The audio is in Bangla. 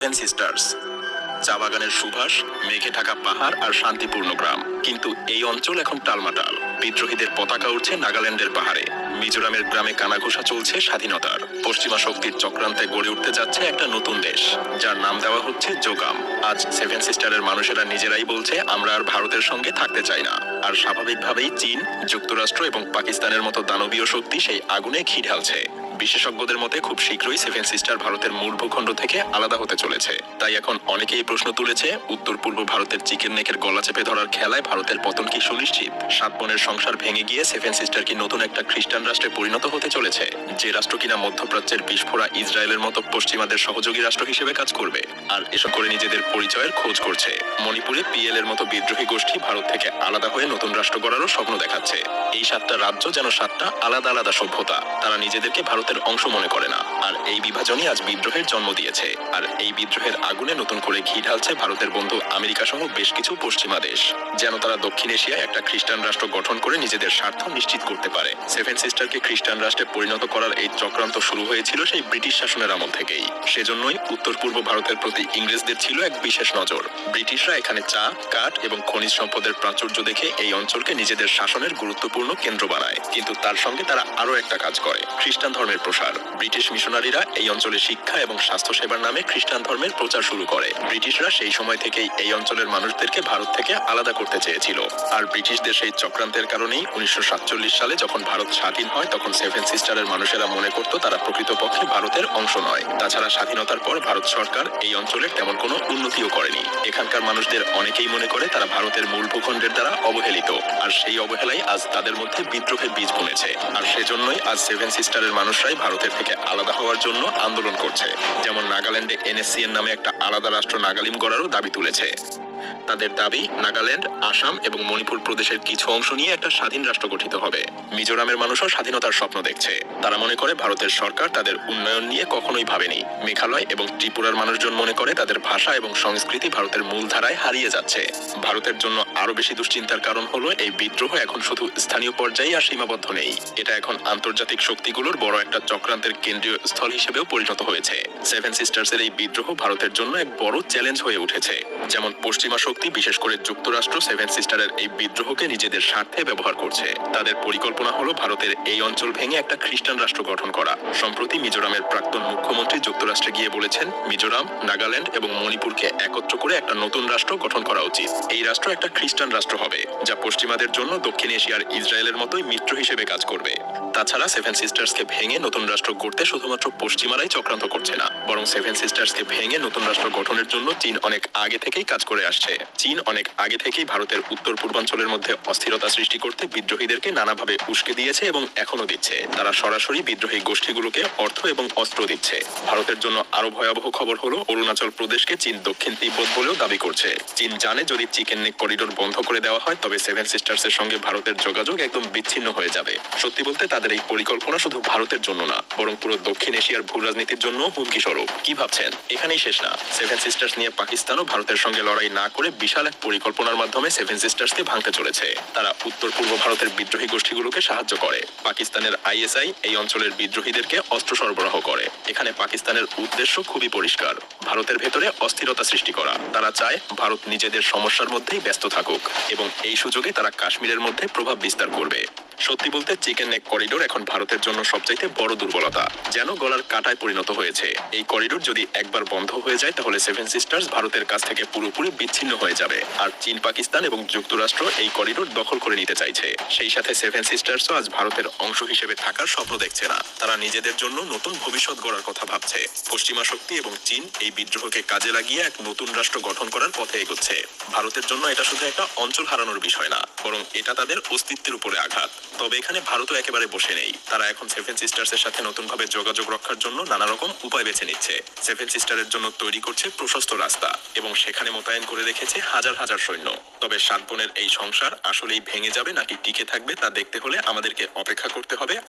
সেভেন সিস্টার্স, চা বাগানের সুবাস, মেঘে ঢাকা পাহাড় আর শান্তিপূর্ণ গ্রাম। কিন্তু এই অঞ্চল এখন টালমাটাল। বিদ্রোহীদের পতাকা উঠছে নাগাল্যান্ডের পাহাড়ে, মিজোরামের গ্রামে কানাঘুষা চলছে স্বাধীনতার। পশ্চিমা শক্তির চক্রান্তে গড়ে উঠতে যাচ্ছে একটা নতুন দেশ, যার নাম দেওয়া হচ্ছে জোগাম। আজ সেভেন সিস্টারের মানুষেরা নিজেরাই বলছে, আমরা আর ভারতের সঙ্গে থাকতে চাই না। আর স্বাভাবিকভাবেই চীন, যুক্তরাষ্ট্র এবং পাকিস্তানের মতো দানবীয় শক্তি সেই আগুনে ঘি ঢালছে। বিশেষজ্ঞদের মতে খুব শীঘ্রই সেভেন সিস্টার ভারতের মূল ভূখণ্ড থেকে আলাদা হতে চলেছে। তাই এখন অনেকেই প্রশ্ন তুলেছে, উত্তর পূর্ব ভারতের চিকেন নেকের গলা চেপে ধরার খেলায় ভারতের পতন কি সুনিশ্চিত? সাত বোনের সংসার ভেঙে গিয়ে সেভেন সিস্টার কি নতুন একটা খ্রিস্টান রাষ্ট্রে পরিণত হতে চলেছে, যে রাষ্ট্র কিনা মধ্যপ্রাচ্যের বিস্ফোরা ইসরায়েলের মতো পশ্চিমাদের সহযোগী রাষ্ট্র হিসেবে কাজ করবে? আর এসব করে নিজেদের পরিচয়ের খোঁজ করছে। মণিপুরে পিএল এর মতো বিদ্রোহী গোষ্ঠী ভারত থেকে আলাদা হয়ে নতুন রাষ্ট্র গড়ারও স্বপ্ন দেখাচ্ছে। এই সাতটা রাজ্য যেন সাতটা আলাদা আলাদা সভ্যতা। তারা নিজেদেরকে ভারতের অংশ মনে করে না। আর এই বিভাজনই আজ বিদ্রোহের জন্ম দিয়েছে। আর এই বিদ্রোহের আগুনে নতুন করে ঘি ঢালছে ভারতের বন্ধু আমেরিকা সহ বেশ কিছু পশ্চিমা দেশ, যেন তারা দক্ষিণ এশিয়ায় একটা খ্রিস্টান রাষ্ট্র গঠন করে নিজেদের স্বার্থ নিশ্চিত করতে পারে। সেভেন সিস্টারকে খ্রিস্টান রাষ্ট্রে পরিণত করার এই চক্রান্ত শুরু হয়েছিল সেই ব্রিটিশ শাসনের আমল থেকেই। সেজন্যই উত্তর পূর্ব ভারতের প্রতি ইংরেজদের ছিল এক বিশেষ নজর। ব্রিটিশরা এখানে চা, কাঠ এবং খনিজ সম্পদের প্রাচুর্য দেখে এই অঞ্চলকে নিজেদের শাসনের গুরুত্বপূর্ণ কেন্দ্র বানায়। কিন্তু তার সঙ্গে তারা আরো একটা কাজ করে, খ্রিস্টান ধর্মের প্রসার। ব্রিটিশ মিশনারিরা এই অঞ্চলে শিক্ষা এবং স্বাস্থ্য সেবার নামে খ্রিস্টান ধর্মের প্রচার শুরু করে। ব্রিটিশরা সেই সময় থেকেই এই অঞ্চলের মানুষদেরকে ভারত থেকে আলাদা করতে চেয়েছিল। আর ব্রিটিশদের সেই চক্রান্তের কারণেই 1947 সালে যখন ভারত স্বাধীন হয়, তখন সেভেন সিস্টারের মানুষেরা মনে করত তারা প্রকৃতপক্ষে ভারতের অংশ নয়। তাছাড়া স্বাধীনতার পর ভারত সরকার এই অঞ্চলের তেমন কোনো উন্নতিও করেনি। এখানকার মানুষদের অনেকেই মনে করে তারা ভারতের মূল ভূখণ্ডের দ্বারা অবহেলিত। আর সেই অবহেলাই আজ তাদের মধ্যে বিদ্রোহের বীজ বুনেছে। আর সেজন্যই আজ সেভেন সিস্টারের মানুষরাই ভারতের থেকে আলাদা হওয়ার জন্য আন্দোলন করছে। যেমন নাগাল্যান্ডে এনএসসিএন নামে একটা আলাদা রাষ্ট্র নাগালিম গড়ারও দাবি তুলেছে। তাদের দাবি, নাগাল্যান্ড, আসাম এবং মণিপুর প্রদেশের কিছু অংশ নিয়ে একটা স্বাধীন রাষ্ট্র গঠিত হবে। মিজোরামের মানুষও স্বাধীনতার স্বপ্ন দেখছে। তারা মনে করে ভারতের সরকার তাদের উন্নয়ন নিয়ে কখনোই ভাবেনি। মেঘালয় এবং ত্রিপুরার মানুষজন মনে করে তাদের ভাষা এবং সংস্কৃতি ভারতের মূল ধারায় হারিয়ে যাচ্ছে। ভারতের জন্য আরো বেশি দুশ্চিন্তার কারণ হলো, এই বিদ্রোহ এখন শুধু স্থানীয় পর্যায়ে আর সীমাবদ্ধ নেই। এটা এখন আন্তর্জাতিক শক্তিগুলোর বড় একটা চক্রান্তের কেন্দ্রীয় স্থল হিসেবেও পরিণত হয়েছে। সেভেন সিস্টার্সের এই বিদ্রোহ ভারতের জন্য এক বড় চ্যালেঞ্জ হয়ে উঠেছে। যেমন পশ্চিমা শক্তি, বিশেষ করে যুক্তরাষ্ট্র, সেভেন সিস্টারের এই বিদ্রোহকে নিজেদের স্বার্থে ব্যবহার করছে। তাদের পরিকল্পনা হলো ভারতের এই অঞ্চল ভেঙে একটা খ্রিস্টান রাষ্ট্র গঠন করা। সম্প্রতি মিজোরামের প্রাক্তন মুখ্যমন্ত্রী যুক্তরাষ্ট্রে গিয়ে বলেছেন, মিজোরাম, নাগাল্যান্ড এবং মণিপুরকে একত্র করে একটা নতুন রাষ্ট্র গঠন করা উচিত। এই রাষ্ট্র একটা খ্রিস্টান রাষ্ট্র হবে, যা পশ্চিমাদের জন্য দক্ষিণ এশিয়ার ইসরায়েলের মতোই মিত্র হিসেবে কাজ করবে। তাছাড়া সেভেন সিস্টার্সকে ভেঙে নতুন রাষ্ট্র গড়তে শুধুমাত্র পশ্চিমারাই চক্রান্ত করছে না, বরং সেভেন সিস্টার্সকে ভেঙে নতুন রাষ্ট্র গঠনের জন্য চীন অনেক আগে থেকেই কাজ করে আসছে। চীন অনেক আগে থেকেই ভারতের উত্তর পূর্বাঞ্চলের মধ্যে অস্থিরতা সৃষ্টি করতে বিদ্রোহীদেরকে নানাভাবে উস্কে দিয়েছে এবং এখনো দিচ্ছে। তারা সরাসরি বিদ্রোহী গোষ্ঠীগুলোকে অর্থ এবং অস্ত্র দিচ্ছে। ভারতের জন্য আরো ভয়াবহ খবর হলো, অরুণাচল প্রদেশকে চীন দক্ষিণ তিব্বত বলেও দাবি করছে। চীন জানে যদি চিকেন নেক করিডোর বন্ধ করে দেওয়া হয়, তবে সেভেন সিস্টার্সের সঙ্গে ভারতের যোগাযোগ একদম বিচ্ছিন্ন হয়ে যাবে। সত্যি বলতে তাদের এই পরিকল্পনা শুধু ভারতের জন্য না, বরং পুরো দক্ষিণ এশিয়ার ভূ রাজনীতির জন্য হুমকি স্বরূপ। কি ভাবছেন? এখানেই শেষ না। সেভেন সিস্টার্স নিয়ে পাকিস্তানও ভারতের সঙ্গে লড়াই না করে বিশাল এক পরিকল্পনার মাধ্যমে সেভেন সিস্টার্সকে ভাঙতে চলেছে। তারা উত্তর পূর্ব ভারতের বিদ্রোহী গোষ্ঠীগুলোকে সাহায্য করে। পাকিস্তানের আইএসআই এই অঞ্চলের বিদ্রোহীদেরকে অস্ত্র সরবরাহ করে। এখানে পাকিস্তানের উদ্দেশ্য খুবই পরিষ্কার, ভারতের ভেতরে অস্থিরতা সৃষ্টি করা। তারা চায় ভারত নিজেদের সমস্যার মধ্যেই ব্যস্ত থাকুক এবং এই সুযোগে তারা কাশ্মীরের মধ্যে প্রভাব বিস্তার করবে। সত্যি বলতে চিকেন নেক করিডোর এখন ভারতের জন্য সবচাইতে বড় দুর্বলতা, যেন গলার কাঁটায় পরিণত হয়েছে। এই করিডোর যদি একবার বন্ধ হয়ে যায়, তাহলে সেভেন সিস্টার্স ভারতের কাছ থেকে পুরোপুরি বিচ্ছিন্ন হয়ে যাবে। আর চীন, পাকিস্তান এবং যুক্তরাষ্ট্র এই করিডোর দখল করে নিতে চাইছে। সেই সাথে সেভেন সিস্টার্সও আজ ভারতের অংশ হিসেবে থাকার স্বপ্ন দেখছে না। তারা নিজেদের জন্য নতুন ভবিষ্যৎ গড়ার কথা ভাবছে। পশ্চিমা শক্তি এবং চীন এই বিদ্রোহকে কাজে লাগিয়ে এক নতুন রাষ্ট্র গঠন করার পথে এগোচ্ছে। ভারতের জন্য এটা শুধু একটা অঞ্চল হারানোর বিষয় না, বরং এটা তাদের অস্তিত্বের উপরে আঘাত। তবে এখানে ভারতও একেবারে বসে নেই। তারা এখন সেভেন সিস্টার্সের সাথে নতুনভাবে যোগাযোগ রক্ষার জন্য নানা রকম উপায় বেছে নিচ্ছে। সেভেন সিস্টারের জন্য তৈরি করছে প্রশস্ত রাস্তা এবং সেখানে মোতায়েন করে রেখেছে হাজার হাজার সৈন্য। তবে সাত বোনের এই সংসার আসলেই ভেঙে যাবে নাকি টিকে থাকবে, তা দেখতে হলে আমাদেরকে অপেক্ষা করতে হবে।